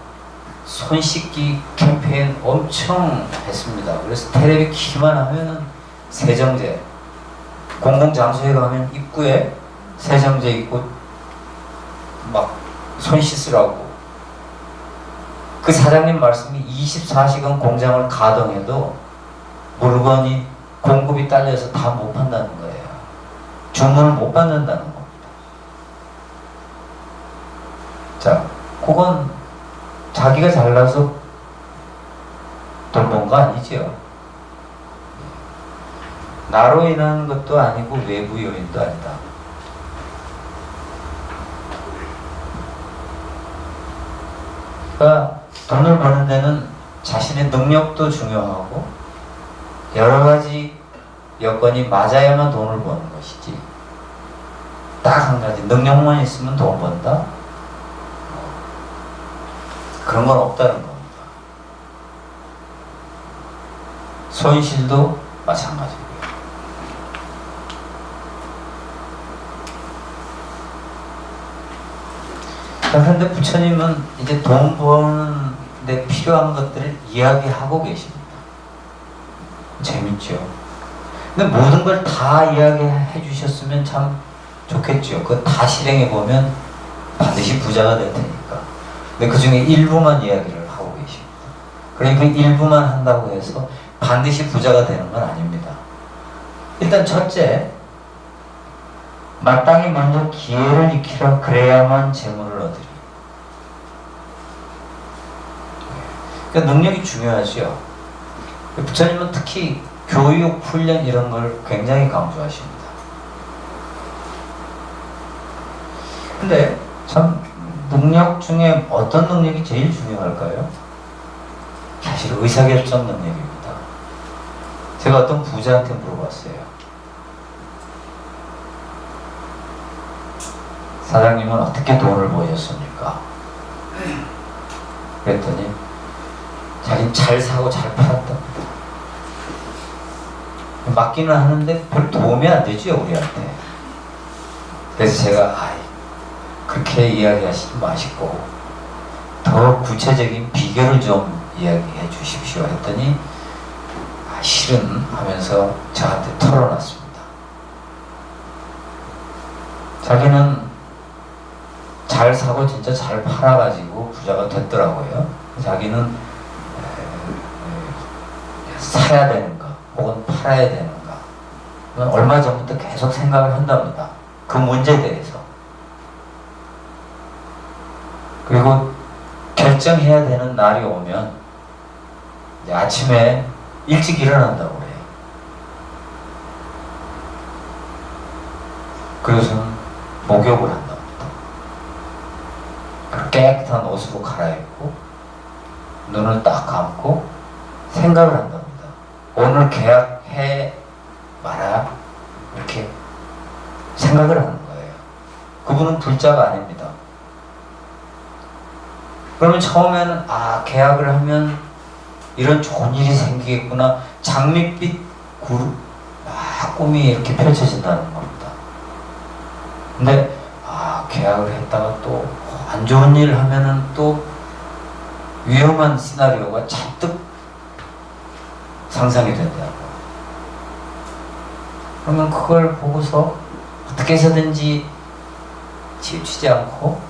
손 씻기 캠페인 엄청 했습니다. 그래서 텔레비 키만 하면은 세정제, 공공장소에 가면 입구에 세정제 있고 막 손 씻으라고. 그 사장님 말씀이 24시간 공장을 가동해도 물건이 공급이 딸려서 다 못 판다는 거예요. 주문을 못 받는다는 겁니다. 자, 그건 자기가 잘나서 돈 번 거 아니죠. 나로 인한 것도 아니고 외부 요인도 아니다. 그러니까 돈을 버는 데는 자신의 능력도 중요하고 여러 가지 여건이 맞아야만 돈을 버는 것이지, 딱 한 가지 능력만 있으면 돈 번다? 그런 건 없다는 겁니다. 손실도 마찬가지고요. 그런데 부처님은 이제 돈 버는 데 필요한 것들을 이야기하고 계십니다. 재밌죠? 근데 모든 걸 다 이야기해 주셨으면 참 좋겠죠. 그거 다 실행해 보면 반드시 부자가 될 테니까. 근데 그 중에 일부만 이야기를 하고 계십니다. 그러니까 그 일부만 한다고 해서 반드시 부자가 되는 건 아닙니다. 일단 첫째, 마땅히 먼저 기회를 익히라. 그래야만 재물을 얻으리. 그러니까 능력이 중요하죠. 부처님은 특히 교육, 훈련 이런 걸 굉장히 강조하십니다. 근데 참 능력 중에 어떤 능력이 제일 중요할까요? 사실 의사결정 능력입니다. 제가 어떤 부자한테 물어봤어요. 사장님은 어떻게 돈을 버셨습니까? 그랬더니 자기는 잘 사고 잘 팔았답니다. 맞기는 하는데 별 도움이 안 되죠, 우리한테. 그래서 제가 그렇게 이야기하시지 마시고 더 구체적인 비결을 좀 이야기해 주십시오 했더니 실은 하면서 저한테 털어놨습니다. 자기는 잘 사고 진짜 잘 팔아가지고 부자가 됐더라고요. 자기는 사야 되는가 혹은 팔아야 되는가 얼마 전부터 계속 생각을 한답니다. 그 문제에 대해서. 그리고 결정해야 되는 날이 오면 이제 아침에 일찍 일어난다고 그래요. 그래서 목욕을 한답니다. 깨끗한 옷으로 갈아입고 눈을 딱 감고 생각을 한답니다. 오늘 계약해 마라, 이렇게 생각을 하는 거예요. 그분은 불자가 아닙니다. 그러면 처음에는 계약을 하면 이런 좋은 일이 생기겠구나, 장밋빛 꿈이 이렇게 펼쳐진다는 겁니다. 근데 계약을 했다가 또 안 좋은 일을 하면은 또 위험한 시나리오가 잔뜩 상상이 된다고. 그러면 그걸 보고서 어떻게 해서든지 치우치지 않고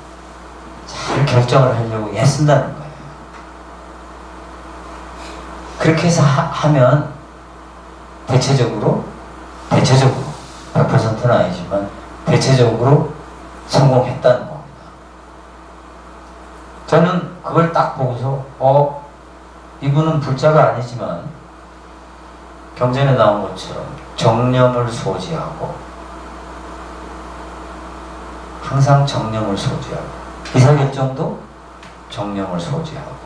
잘 결정을 하려고 애쓴다는 거예요. 그렇게 해서 하면 대체적으로 100%는 아니지만 대체적으로 성공했다는 겁니다. 저는 그걸 딱 보고서 이분은 불자가 아니지만 경전에 나온 것처럼 정념을 소지하고, 항상 정념을 소지하고 의사결정도 정령을 소지하고.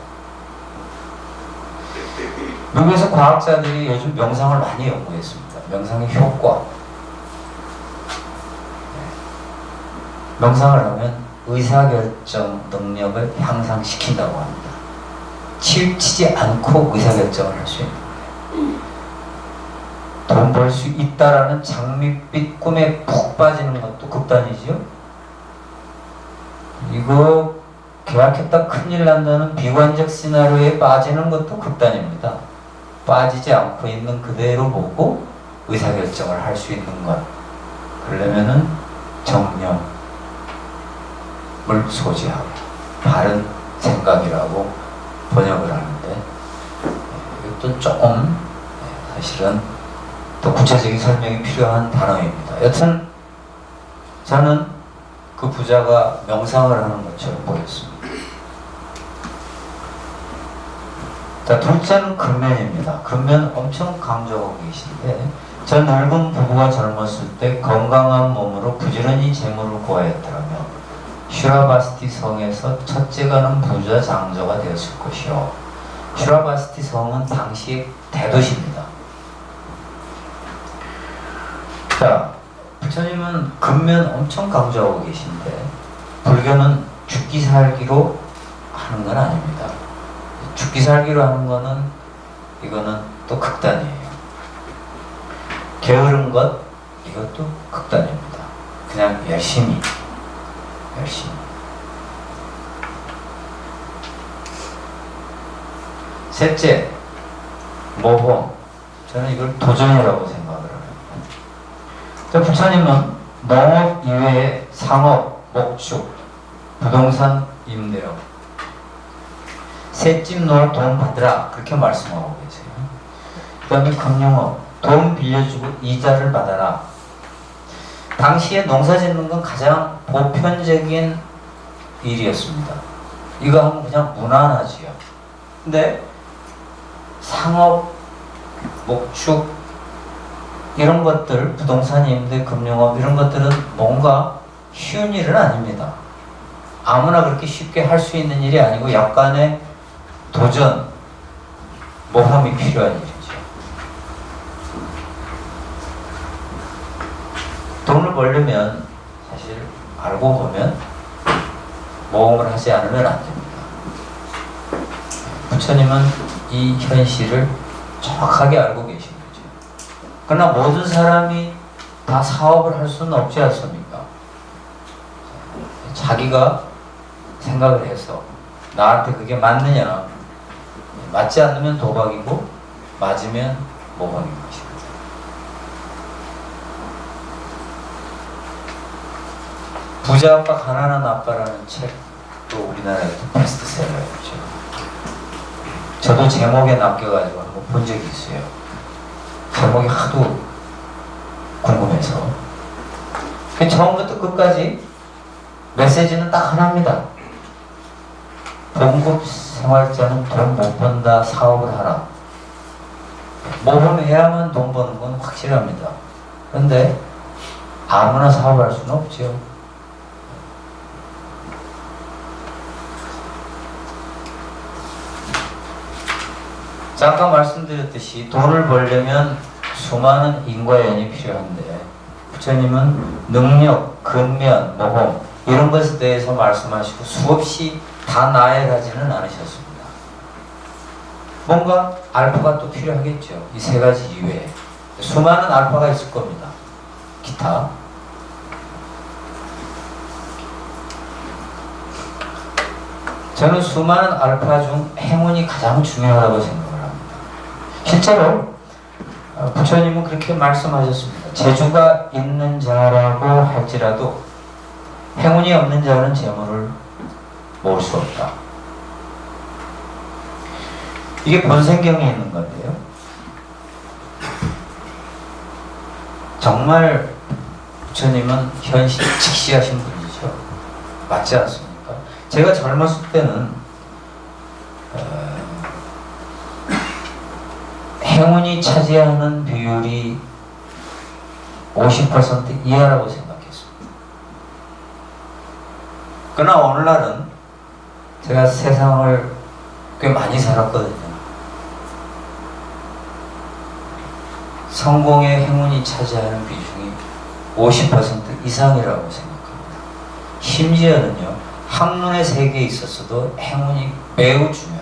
미국에서 과학자들이 요즘 명상을 많이 연구했습니다. 명상의 효과. 명상을 하면 의사결정 능력을 향상시킨다고 합니다. 치우치지 않고 의사결정을 할 수 있는 거예요. 돈 벌 수 있다라는 장밋빛 꿈에 푹 빠지는 것도 극단이죠. 이거 계약했다 큰일 난다는 비관적 시나리오에 빠지는 것도 극단입니다. 빠지지 않고 있는 그대로 보고 의사결정을 할 수 있는 것. 그러려면은 정령을 소지하고 바른 생각이라고 번역을 하는데, 이것도 조금 사실은 또 구체적인 설명이 필요한 단어입니다. 여튼 저는 그 부자가 명상을 하는 것처럼 보였습니다. 자, 둘째는 근면입니다. 근면 엄청 강조하고 계신데, 저 늙은 부부가 젊었을 때 건강한 몸으로 부지런히 재물을 구하였더라며 슈라바스티 성에서 첫째가는 부자 장저가 되었을 것이요. 슈라바스티 성은 당시의 대도시입니다. 자, 부처님은 근면 엄청 강조하고 계신데, 불교는 죽기 살기로 하는 건 아닙니다. 죽기 살기로 하는 거는, 이거는 또 극단이에요. 게으른 것, 이것도 극단입니다. 그냥 열심히. 셋째, 모험. 저는 이걸 도전이라고 생각을 합니다. 부처님은 농업 이외에 상업, 목축, 부동산 임대업, 셋집 놓아 돈 받으라, 그렇게 말씀하고 계세요. 그 다음에 금융업, 돈 빌려주고 이자를 받아라. 당시에 농사 짓는 건 가장 보편적인 일이었습니다. 이거 하면 그냥 무난하지요. 근데 상업, 목축, 이런 것들, 부동산 임대, 금융업, 이런 것들은 뭔가 쉬운 일은 아닙니다. 아무나 그렇게 쉽게 할 수 있는 일이 아니고 약간의 도전, 모험이 필요한 일이죠. 돈을 벌려면 사실 알고 보면 모험을 하지 않으면 안 됩니다. 부처님은 이 현실을 정확하게 알고 계신 거죠. 그러나 모든 사람이 다 사업을 할 수는 없지 않습니까? 자기가 생각을 해서 나한테 그게 맞느냐, 맞지 않으면 도박이고 맞으면 모험인 것입니다. 부자 아빠 가난한 아빠라는 책도 우리나라에서 베스트셀러였죠. 저도 제목에 낚여가지고 한번 본 적이 있어요. 제목이 하도 궁금해서. 처음부터 끝까지 메시지는 딱 하나입니다. 봉급 생활자는 돈 못 번다, 사업을 하라. 모험해야만 돈 버는 건 확실합니다. 그런데 아무나 사업할 수는 없죠. 아까 말씀드렸듯이 돈을 벌려면 수많은 인과연이 필요한데, 부처님은 능력, 근면, 모험 이런 것에 대해서 말씀하시고 수없이 다 나열하지는 않으셨습니다. 뭔가 알파가 또 필요하겠죠. 이 세 가지 이외에 수많은 알파가 있을 겁니다. 기타. 저는 수많은 알파 중 행운이 가장 중요하다고 생각합니다. 실제로 부처님은 그렇게 말씀하셨습니다. 재주가 있는 자라고 할지라도 행운이 없는 자는 재물을 모을 수 없다. 이게 본생경에 있는 건데요. 정말 부처님은 현실 직시하신 분이죠. 맞지 않습니까? 제가 젊었을 때는 행운이 차지하는 비율이 50% 이하라고 생각했습니다. 그러나 오늘날은 제가 세상을 꽤 많이 살았거든요. 성공의 행운이 차지하는 비중이 50% 이상이라고 생각합니다. 심지어는요, 학문의 세계에 있어서도 행운이 매우 중요합니다.